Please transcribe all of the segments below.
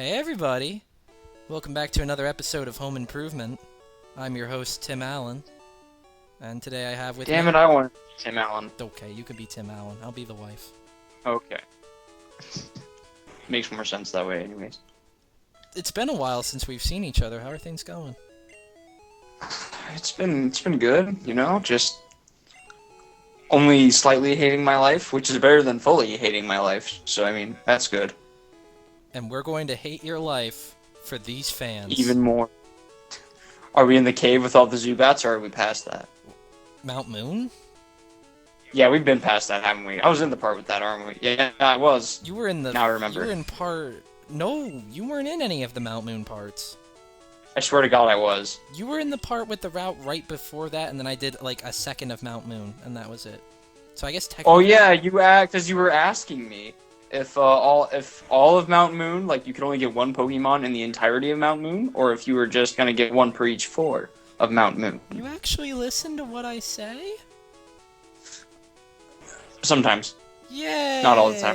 Hey everybody! Welcome back to another episode of Home Improvement. I'm your host, Tim Allen. And today I have with me... Damn it, I want Tim Allen. Okay, you can be Tim Allen. I'll be the wife. Okay. Makes more sense that way anyways. It's been a while since we've seen each other. How are things going? It's been good, you know, just only slightly hating my life, which is better than fully hating my life. So I mean, that's good. And we're going to hate your life for these fans. Even more. Are we in the cave with all the Zubats, or are we past that? Mount Moon? Yeah, we've been past that, haven't we? I was in the part with that, aren't we? Yeah, I was. You were in the... Now I remember. You were in part... No, you weren't in any of the Mount Moon parts. I swear to God I was. You were in the part with the route right before that, and then I did like a second of Mount Moon, and that was it. So I guess technically... Oh yeah, because you were asking me if all of Mount Moon, like you could only get one Pokemon in the entirety of Mount Moon, or if you were just gonna get one per each floor of Mount Moon. You actually listen to what I say? Sometimes. Yay! Not all the time.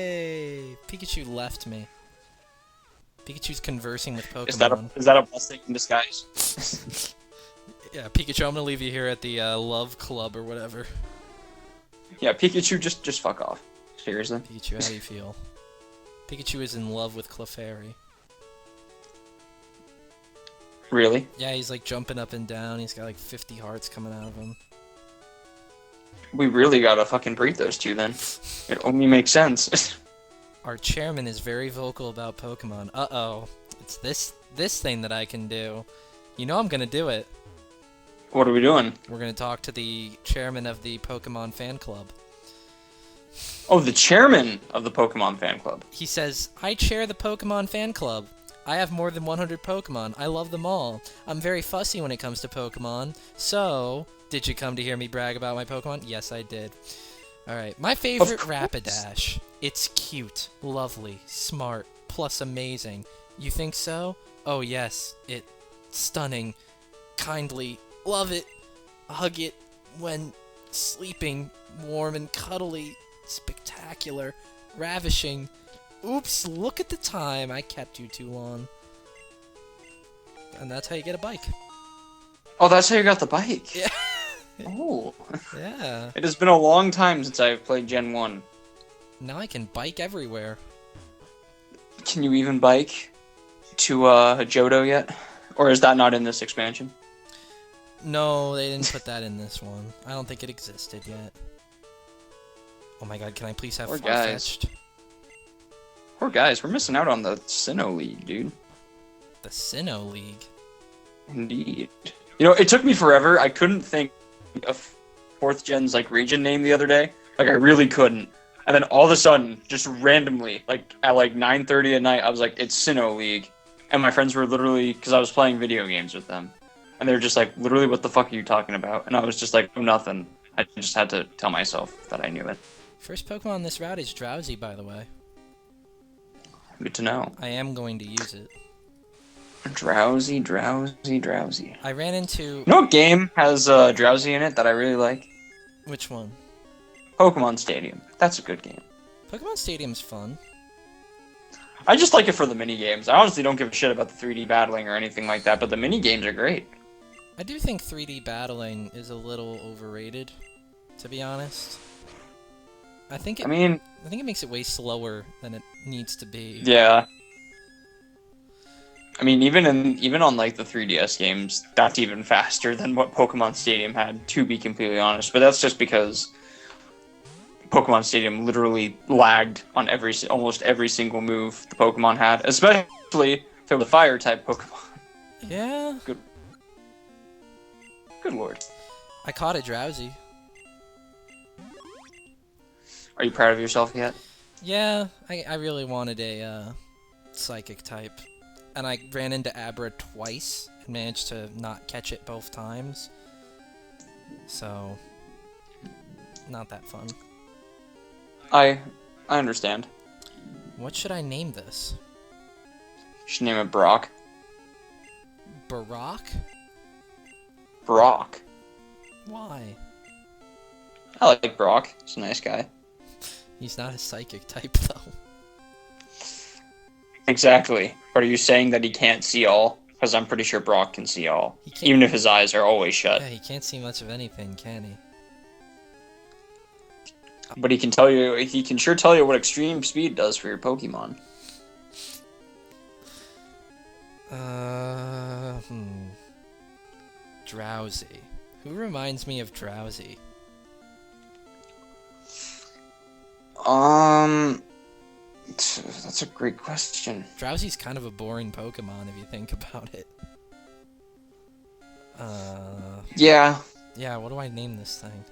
Pikachu left me. Pikachu's conversing with Pokemon. Is that a blessing in disguise? Yeah, Pikachu, I'm gonna leave you here at the Love Club or whatever. Yeah, Pikachu, just fuck off. Seriously. Pikachu, how do you feel? Pikachu is in love with Clefairy. Really? Yeah, he's like jumping up and down. He's got like 50 hearts coming out of him. We really gotta fucking breed those two then. It only makes sense. Our chairman is very vocal about Pokemon. Uh-oh. It's this thing that I can do. You know I'm gonna do it. What are we doing? We're gonna talk to the chairman of the Pokemon fan club. Oh, the chairman of the Pokemon fan club. He says, I chair the Pokemon fan club. I have more than 100 Pokemon. I love them all. I'm very fussy when it comes to Pokemon. So, did you come to hear me brag about my Pokemon? Yes, I did. Alright, my favorite Rapidash. It's cute, lovely, smart, plus amazing. You think so? Oh yes, it's stunning, kindly, love it, hug it when sleeping, warm and cuddly, spectacular, ravishing. Oops, look at the time, I kept you too long. And that's how you get a bike. Oh, that's how you got the bike? Yeah. Oh. Yeah. It has been a long time since I've played Gen 1. Now I can bike everywhere. Can you even bike to Johto yet? Or is that not in this expansion? No, they didn't put that in this one. I don't think it existed yet. Oh my god, can I please have Poor guys. Farfetch'd? Poor guys, we're missing out on the Sinnoh League, dude. The Sinnoh League? Indeed. You know, it took me forever. I couldn't think of 4th Gen's, like, region name the other day. Like, I really couldn't. And then all of a sudden, just randomly, like, at like 9:30 at night, I was like, it's Sinnoh League. And my friends were literally, because I was playing video games with them. And they were just like, literally, what the fuck are you talking about? And I was just like, oh, nothing. I just had to tell myself that I knew it. First Pokemon on this route is Drowsy, by the way. Good to know. I am going to use it. Drowsy, drowsy, drowsy. I ran into... You know what game has drowsy in it that I really like? Which one? Pokemon Stadium. That's a good game. Pokemon Stadium's fun. I just like it for the mini-games. I honestly don't give a shit about the 3D battling or anything like that, but the mini-games are great. I do think 3D battling is a little overrated, to be honest. I think it makes it way slower than it needs to be. Yeah. I mean, even on like the 3DS games, that's even faster than what Pokemon Stadium had, to be completely honest. But that's just because Pokemon Stadium literally lagged on almost every single move the Pokemon had, especially if it was a fire-type Pokemon. Yeah. Good lord. I caught a Drowsy. Are you proud of yourself yet? Yeah, I really wanted a Psychic type. And I ran into Abra twice and managed to not catch it both times. So, not that fun. I understand. What should I name this? You should name it Brock. Barack? Brock. Why? I like Brock. He's a nice guy. He's not a Psychic type, though. Exactly. But are you saying that he can't see all? Because I'm pretty sure Brock can see all, even if his eyes are always shut. Yeah, he can't see much of anything, can he? But he can tell you. He can sure tell you what extreme speed does for your Pokemon. Drowsy. Who reminds me of Drowsy? That's a great question. Drowsy's kind of a boring Pokemon if you think about it. Yeah. Yeah, what do I name this thing?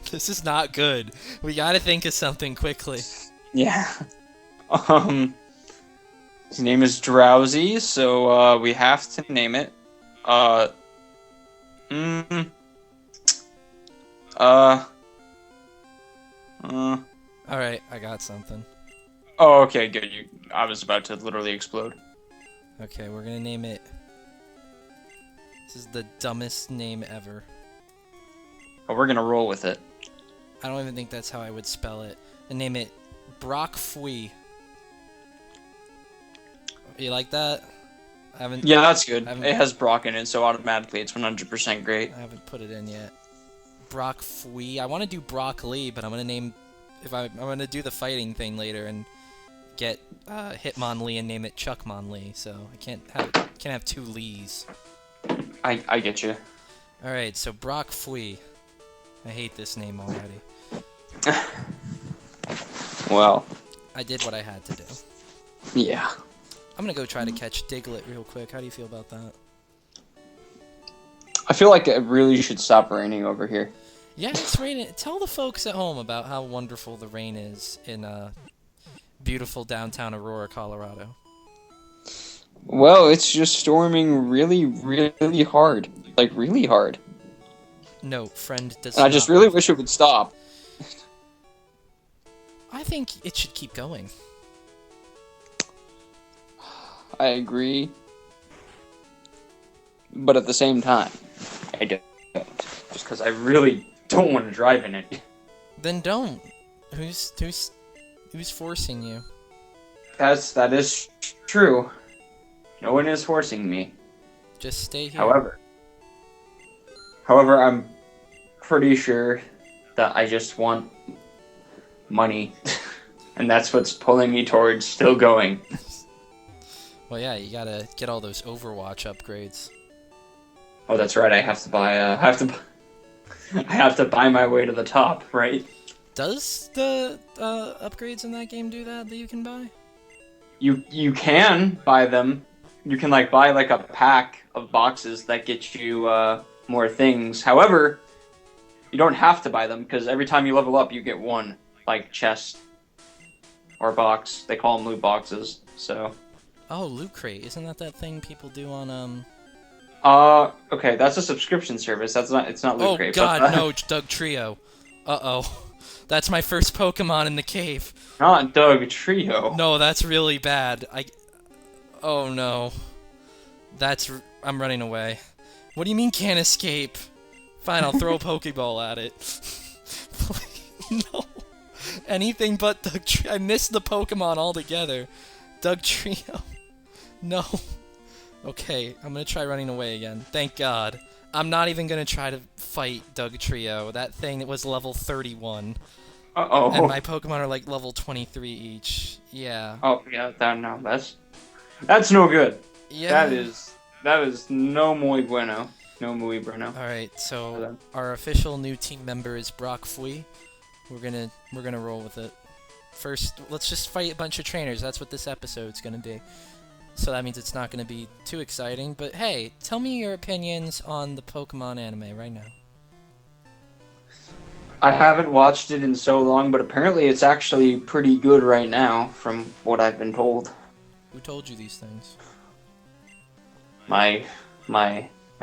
This is not good. We gotta think of something quickly. Yeah. His name is Drowsy, so we have to name it. Alright, I got something. Oh, okay, good. I was about to literally explode. Okay, we're gonna name it... This is the dumbest name ever. But we're gonna roll with it. I don't even think that's how I would spell it. And name it Brock Fui. You like that? I haven't. Yeah, that's good. It has Brock in it, so automatically it's 100% great. I haven't put it in yet. Brock Fui. I want to do Broccoli, but I'm gonna name. I'm gonna do the fighting thing later and get Hitmonlee and name it Chuckmonlee. So I can't have two Lees. I get you. All right, so Brock Fui. I hate this name already. Well. I did what I had to do. Yeah. I'm gonna go try to catch Diglett real quick. How do you feel about that? I feel like it really should stop raining over here. Yeah, it's raining. Tell the folks at home about how wonderful the rain is in beautiful downtown Aurora, Colorado. Well, it's just storming really, really hard. Like, really hard. No, friend does and I just really wish it would stop. I think it should keep going. I agree. But at the same time, I don't. Just because I really don't want to drive in it. Then don't. Who's forcing you? That is true. No one is forcing me. Just stay here. However, I'm pretty sure that I just want money. And that's what's pulling me towards still going. Well, yeah, you gotta get all those Overwatch upgrades. Oh, that's right. I have to buy. I have to buy my way to the top, right? Does the upgrades in that game do that you can buy? You can buy them. You can buy a pack of boxes that get you more things. However, you don't have to buy them because every time you level up, you get one chest or box. They call them loot boxes. So. Oh, Loot Crate. Isn't that thing people do on Okay, that's a subscription service. It's not Loot Crate. Oh god, no, Doug Trio. Uh-oh. That's my first Pokemon in the cave. Not Doug Trio. No, that's really bad. Oh no. I'm running away. What do you mean can't escape? Fine, I'll throw a Pokeball at it. No. Anything but Doug Trio. I missed the Pokemon altogether. Doug Trio. No. Okay, I'm gonna try running away again. Thank God. I'm not even gonna try to fight Doug Trio. That thing was level 31. Uh-oh. And my Pokemon are level 23 each. Yeah. Oh, yeah, that's no good. Yeah. That is no muy bueno. No muy bueno. Alright, so our official new team member is Brock Fui. We're gonna roll with it. First, let's just fight a bunch of trainers. That's what this episode's gonna be. So that means it's not gonna be too exciting. But hey, tell me your opinions on the Pokemon anime right now. I haven't watched it in so long, but apparently it's actually pretty good right now, from what I've been told. Who told you these things? My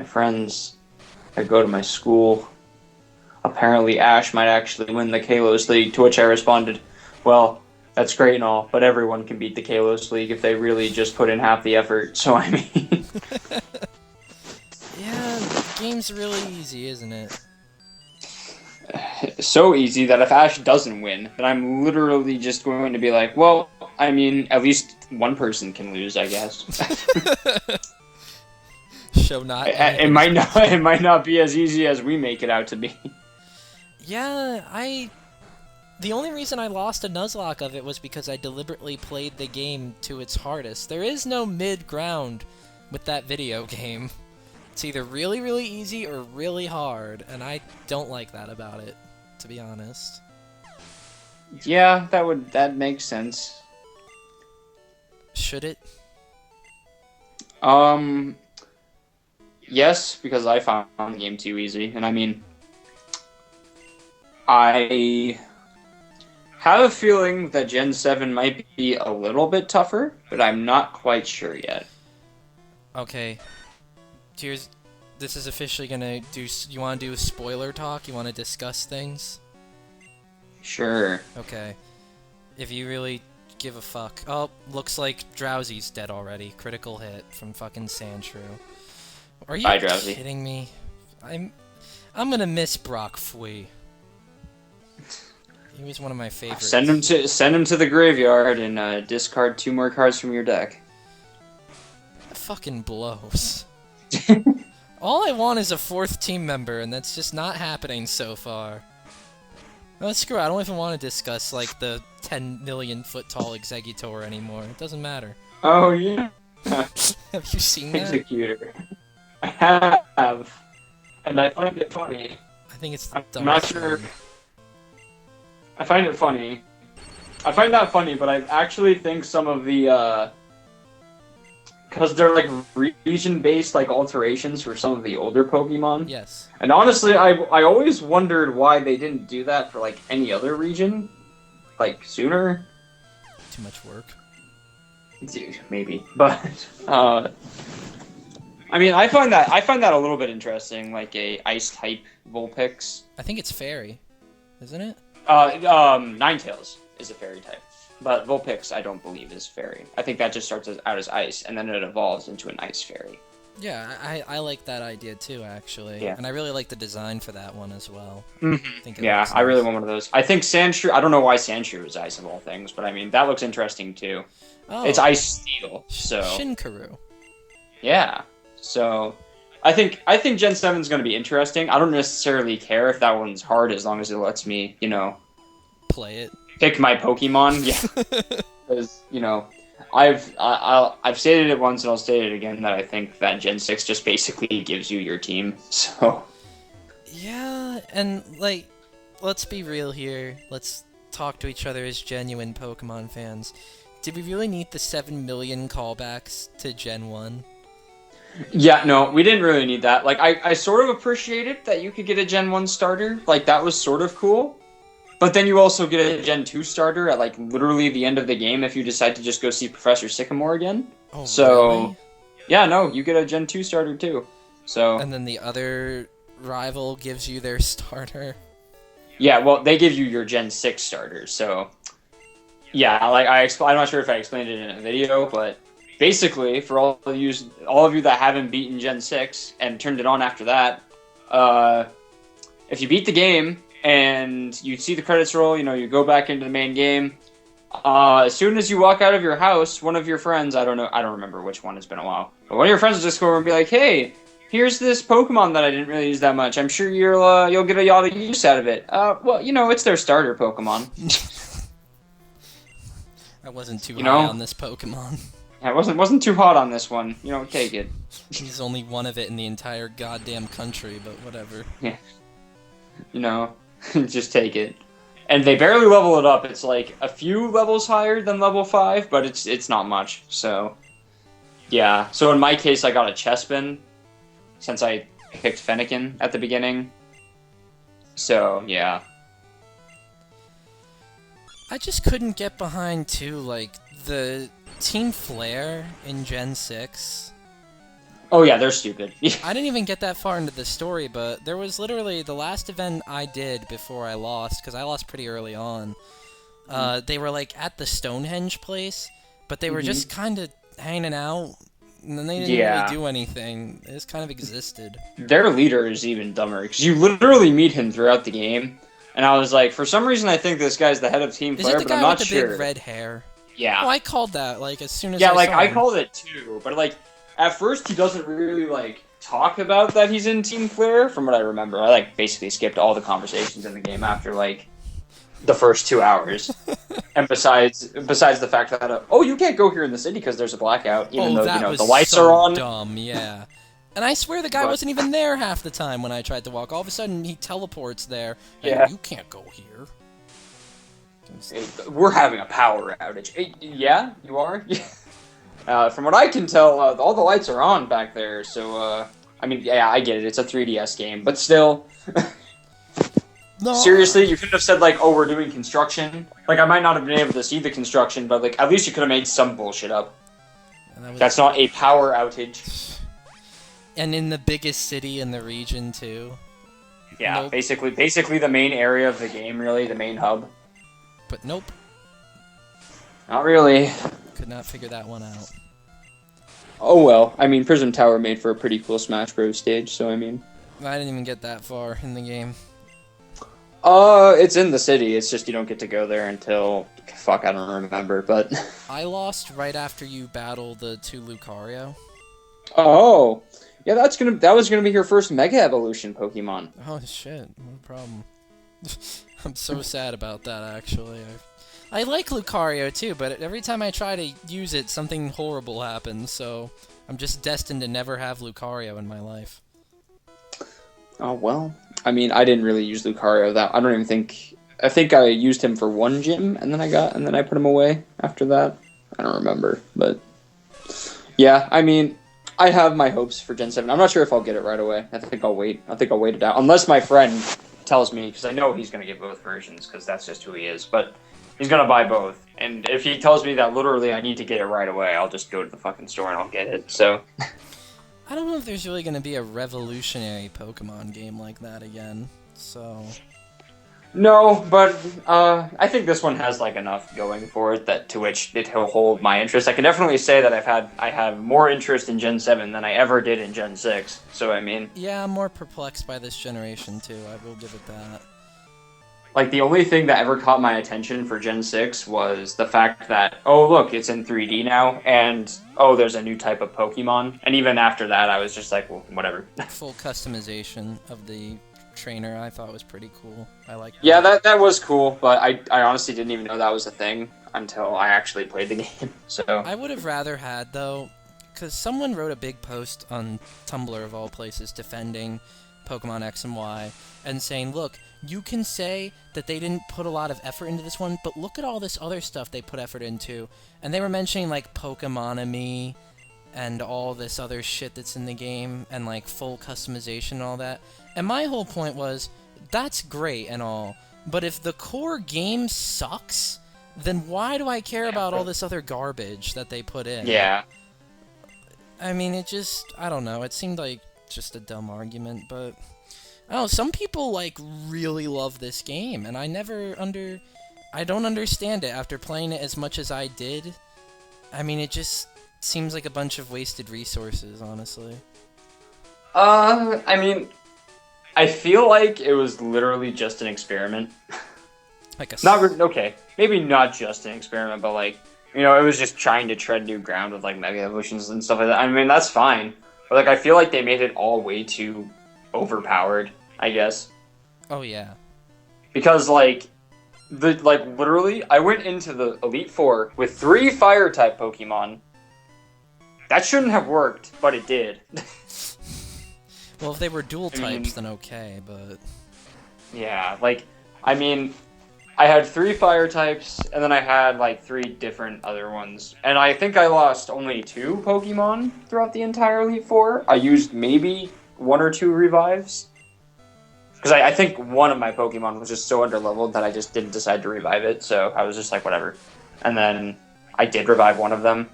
friends that go to my school. Apparently Ash might actually win the Kalos League, to which I responded, well, that's great and all, but everyone can beat the Kalos League if they really just put in half the effort, so I mean... Yeah, the game's really easy, isn't it? so easy that if Ash doesn't win, then I'm literally just going to be like, well, I mean, at least one person can lose, I guess. Show not. It might not. It might not be as easy as we make it out to be. Yeah, the only reason I lost a Nuzlocke of it was because I deliberately played the game to its hardest. There is no mid-ground with that video game. It's either really, really easy or really hard, and I don't like that about it, to be honest. Yeah, that makes sense. Should it? Yes, because I found the game too easy, and I mean, I have a feeling that Gen 7 might be a little bit tougher, but I'm not quite sure yet. Okay. This is officially gonna do. You want to do a spoiler talk? You want to discuss things? Sure. Okay. If you really give a fuck. Oh, looks like Drowsy's dead already. Critical hit from fucking Sandshrew. Are you Bye, Drowsy. kidding me? I'm gonna miss Brock Fui. He was one of my favorites. Send him to the graveyard and discard 2 more cards from your deck. That fucking blows. All I want is a 4th team member, and that's just not happening so far. No, screw it. I don't even want to discuss, like, the 10 million foot tall Exeggutor anymore. It doesn't matter. Oh, yeah. Have you seen that? Exeggcutor. I have. And I find it funny. I think it's I'm not sure. I find it funny. I find that funny, but I actually think some of the, because they're like region-based like alterations for some of the older Pokemon. Yes. And honestly, I always wondered why they didn't do that for like any other region, like sooner. Too much work. Dude, maybe, but I mean, I find that a little bit interesting, like a ice type Vulpix. I think it's fairy, isn't it? Ninetales is a fairy type. But Vulpix, I don't believe, is fairy. I think that just starts out as ice, and then it evolves into an ice fairy. Yeah, I like that idea too, actually. Yeah. And I really like the design for that one as well. Mm-hmm. Yeah, I really want one of those. I think Sandshrew, I don't know why Sandshrew is ice of all things, but I mean, that looks interesting too. Oh, it's ice steel, so... Shinkaroo. Yeah, so... I think Gen 7 is going to be interesting. I don't necessarily care if that one's hard as long as it lets me, you know... Play it. Pick my Pokemon, yeah. Because, you know, I've stated it once and I'll state it again that I think that Gen 6 just basically gives you your team, so... Yeah, and, like, let's be real here. Let's talk to each other as genuine Pokemon fans. Did we really need the 7 million callbacks to Gen 1? Yeah, no, we didn't really need that. Like, I sort of appreciated that you could get a Gen 1 starter. Like, that was sort of cool. But then you also get a Gen 2 starter at, like, literally the end of the game if you decide to just go see Professor Sycamore again. Oh, so, really? Yeah, no, you get a Gen 2 starter, too. So... And then the other rival gives you their starter? Yeah, well, they give you your Gen 6 starter, so... Yeah, like, I'm not sure if I explained it in a video, but... Basically, for all of you that haven't beaten Gen 6 and turned it on after that, if you beat the game... and you see the credits roll, you know, you go back into the main game. As soon as you walk out of your house, one of your friends, I don't remember which one, it's been a while, but one of your friends will just go over and be like, hey, here's this Pokemon that I didn't really use that much. I'm sure you'll get a lot of use out of it. Well, you know, it's their starter Pokemon. I wasn't too high on this Pokemon. I wasn't too hot on this one. You know, take it. There's only one of it in the entire goddamn country, but whatever. Yeah. You know... just take it. And they barely level it up. It's like a few levels higher than level 5, but it's not much. So, yeah. So in my case, I got a Chespin, since I picked Fennekin at the beginning. So, yeah. I just couldn't get behind, too, like, the Team Flare in Gen 6... Oh yeah, they're stupid. I didn't even get that far into the story, but there was literally the last event I did before I lost, because I lost pretty early on. They were like at the Stonehenge place, but they were just kind of hanging out, and then they didn't really do anything. They just kind of existed. Their leader is even dumber, because you literally meet him throughout the game, And I was like, for some reason, I think this guy's the head of Team Is Flare, it the but guy I'm not with the sure. big red hair? Yeah. Oh, I called that, like, as soon as Yeah, I like, saw I him. called it too, but, like, at first he doesn't really, like, talk about that he's in Team Flare, from what I remember. I, like, basically skipped all the conversations in the game after, like, the first 2 hours. And besides the fact that, oh, you can't go here in the city because there's a blackout, even though, that was the lights so are on. dumb, yeah. And I swear the guy wasn't even there half the time when I tried to walk. All of a sudden, he teleports there. Yeah. You can't go here. We're having a power outage. Yeah, you are? From what I can tell, all the lights are on back there, so, I mean, yeah, I get it. It's a 3DS game, but still... No. Seriously, you couldn't have said, like, oh, we're doing construction? Like, I might not have been able to see the construction, but, like, at least you could have made some bullshit up. That's not a power outage. And in the biggest city in the region, too. Yeah, nope. basically the main area of the game, really, the main hub. But nope. Not really. Could not figure that one out. Oh well, I mean, Prism Tower made for a pretty cool Smash Bros. Stage, so I mean... I didn't even get that far in the game. It's in the city, it's just you don't get to go there until... Fuck, I don't remember, but... I lost right after you battle the 2 Lucario. Oh! Yeah, that was gonna be your first Mega Evolution Pokemon. Oh shit, no problem. I'm so sad about that, actually. I like Lucario too, but every time I try to use it, something horrible happens, so I'm just destined to never have Lucario in my life. Oh, well. I mean, I didn't really use Lucario that... I don't even think... I think I used him for one gym, and then I put him away after that. I don't remember, but... Yeah, I mean, I have my hopes for Gen 7. I'm not sure if I'll get it right away. I think I'll wait. I think I'll wait it out. Unless my friend tells me, because I know he's going to get both versions, because that's just who he is, but he's going to buy both. And if he tells me that literally I need to get it right away, I'll just go to the fucking store and I'll get it, so... I don't know if there's really going to be a revolutionary Pokemon game like that again, so... No, but I think this one has like enough going for it that to which it will hold my interest. I can definitely say that I have more interest in Gen 7 than I ever did in Gen 6. So I mean, yeah, I'm more perplexed by this generation too. I will give it that. Like the only thing that ever caught my attention for Gen 6 was the fact that oh look, it's in 3D now, and oh there's a new type of Pokemon. And even after that, I was just like, well, whatever. Full customization of the trainer I thought was pretty cool. I like that. Yeah, that was cool, but I honestly didn't even know that was a thing until I actually played the game. So I would have rather had though, because someone wrote a big post on Tumblr of all places defending Pokemon X and Y and saying, look, you can say that they didn't put a lot of effort into this one, but look at all this other stuff they put effort into. And they were mentioning like Pokemonomy and all this other shit that's in the game and like full customization and all that. And my whole point was, that's great and all, but if the core game sucks, then why do I care about all this other garbage that they put in? yeah. I mean, it just, I don't know, it seemed like just a dumb argument, but I don't know, some people like really love this game, and I don't understand it after playing it as much as I did. I mean, it just seems like a bunch of wasted resources, honestly. I mean, I feel like it was literally just an experiment. Like Okay, maybe not just an experiment, but like, you know, it was just trying to tread new ground with like Mega Evolutions and stuff like that. I mean, that's fine, but like, I feel like they made it all way too overpowered, I guess. Oh yeah. Because like, literally, I went into the Elite Four with 3 Fire-type Pokemon. That shouldn't have worked, but it did. Well, if they were dual types, then okay, but... Yeah, like, I mean, I had 3 fire types, and then I had, like, 3 different other ones. And I think I lost only 2 Pokemon throughout the entire Elite Four. I used maybe 1 or 2 revives. Because I think one of my Pokemon was just so underleveled that I just didn't decide to revive it, so I was just like, whatever. And then I did revive one of them.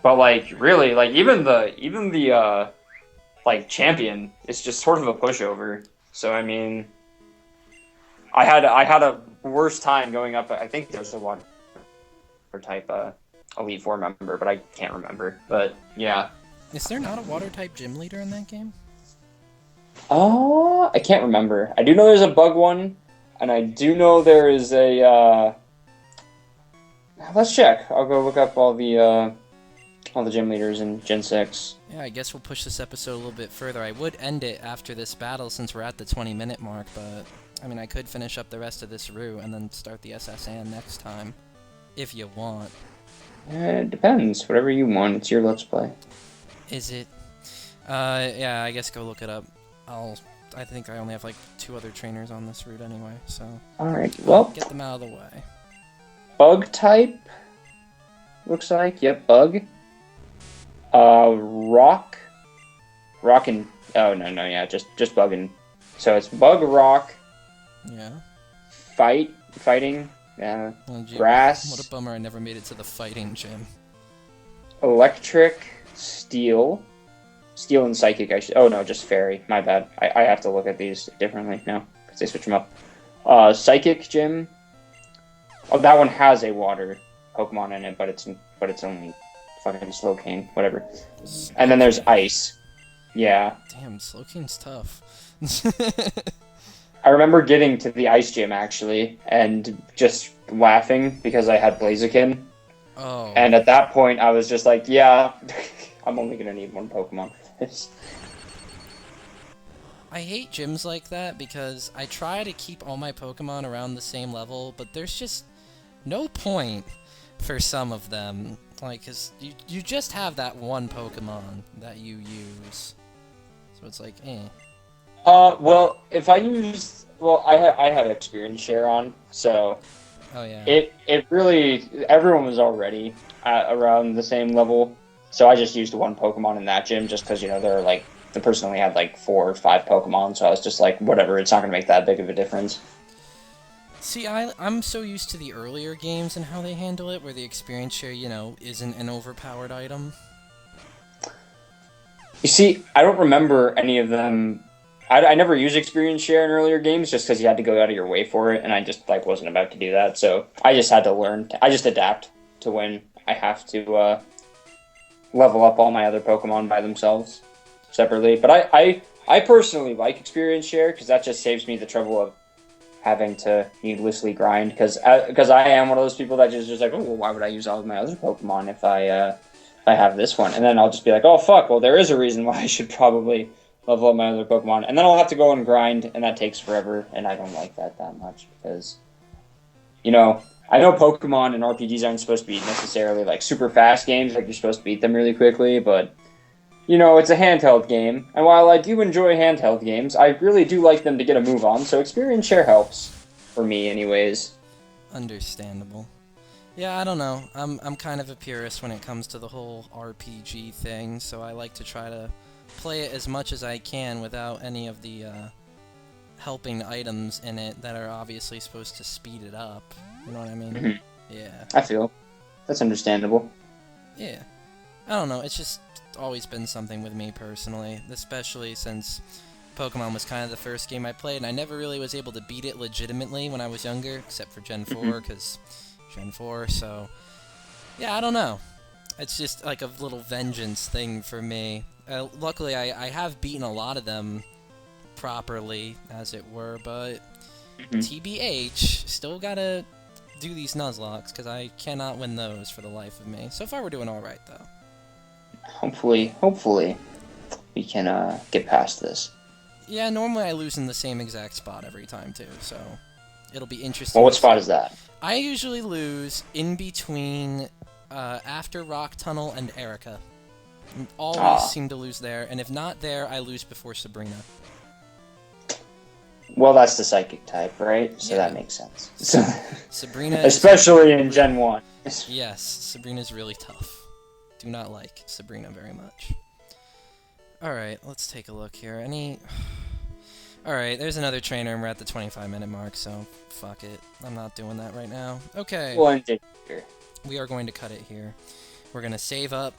But, like, really, like, even the like, champion is just sort of a pushover. So, I mean, I had a worse time going up. I think there's a water type Elite Four member, but I can't remember. But, yeah. Is there not a water-type gym leader in that game? I can't remember. I do know there's a bug one. And I do know there is a. Let's check. I'll go look up all the gym leaders in Gen 6. Yeah, I guess we'll push this episode a little bit further. I would end it after this battle since we're at the 20-minute mark, but I mean, I could finish up the rest of this route and then start the SSN next time, if you want. It depends. Whatever you want. It's your Let's Play. Is it? Yeah, I guess go look it up. I think I only have like 2 other trainers on this route anyway, so. Alright, well. Get them out of the way. Bug type. Looks like. Yep, bug. Rock. Rock and. Oh, no, yeah, just bug and. So it's bug, rock. Yeah. Fighting. Oh, gee, Grass. What a bummer I never made it to the fighting gym. Electric. Steel. Steel and psychic. Oh no, just fairy. My bad. I have to look at these differently now because they switch them up. Psychic gym. Oh, that one has a water Pokemon in it, but it's only fucking Slowking, whatever. And then there's ice. Yeah. Damn, Slowking's tough. I remember getting to the ice gym actually and just laughing because I had Blaziken. Oh. And at that point, I was just like, yeah, I'm only gonna need one Pokemon. I hate gyms like that because I try to keep all my Pokemon around the same level, but there's just no point for some of them. Like, cause you just have that one Pokemon that you use, so it's like, eh. Well, if I used, I had experience share on, so. Oh yeah. It really, everyone was already around the same level. So I just used one Pokemon in that gym just because, they're like, the person only had like 4 or 5 Pokemon, so I was just like, whatever, it's not going to make that big of a difference. See, I'm so used to the earlier games and how they handle it, where the experience share, isn't an overpowered item. You see, I don't remember any of them. I never used experience share in earlier games just because you had to go out of your way for it, and I just like wasn't about to do that, so I just had to learn. I just adapt to when I have to level up all my other Pokemon by themselves separately. But I personally like experience share because that just saves me the trouble of having to needlessly grind. Because I am one of those people that just like, oh, well, why would I use all of my other Pokemon if I have this one? And then I'll just be like, oh fuck, well there is a reason why I should probably level up my other Pokemon. And then I'll have to go and grind, and that takes forever, and I don't like that much because, I know Pokemon and RPGs aren't supposed to be necessarily like super fast games, like you're supposed to beat them really quickly, but it's a handheld game. And while I do enjoy handheld games, I really do like them to get a move on, so experience share helps for me anyways. Understandable. Yeah, I don't know. I'm kind of a purist when it comes to the whole RPG thing, so I like to try to play it as much as I can without any of the helping items in it that are obviously supposed to speed it up. You know what I mean? Mm-hmm. Yeah. I feel. That's understandable. Yeah. I don't know, it's just always been something with me personally, especially since Pokemon was kind of the first game I played, and I never really was able to beat it legitimately when I was younger, except for Gen 4, because Gen 4, so. Yeah, I don't know. It's just like a little vengeance thing for me. Luckily, I have beaten a lot of them properly, as it were, but TBH, still gotta do these Nuzlocks, because I cannot win those for the life of me. So far, we're doing alright, though. Hopefully, we can get past this. Yeah, normally I lose in the same exact spot every time, too, so it'll be interesting. Well, what spot is that? I usually lose in between after Rock Tunnel and Erica. Always seem to lose there, and if not there, I lose before Sabrina. Well, that's the psychic type, right? So that makes sense. Sabrina, especially in Gen 1. Yes, Sabrina's really tough. Do not like Sabrina very much. Alright, let's take a look here. Alright, there's another trainer, and we're at the 25-minute mark, so fuck it. I'm not doing that right now. Okay. We'll end it here. We are going to cut it here. We're going to save up.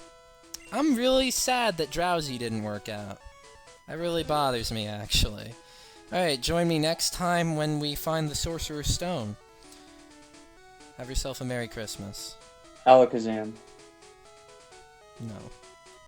I'm really sad that Drowsy didn't work out. That really bothers me, actually. Alright, join me next time when we find the Sorcerer's Stone. Have yourself a Merry Christmas. Alakazam. No.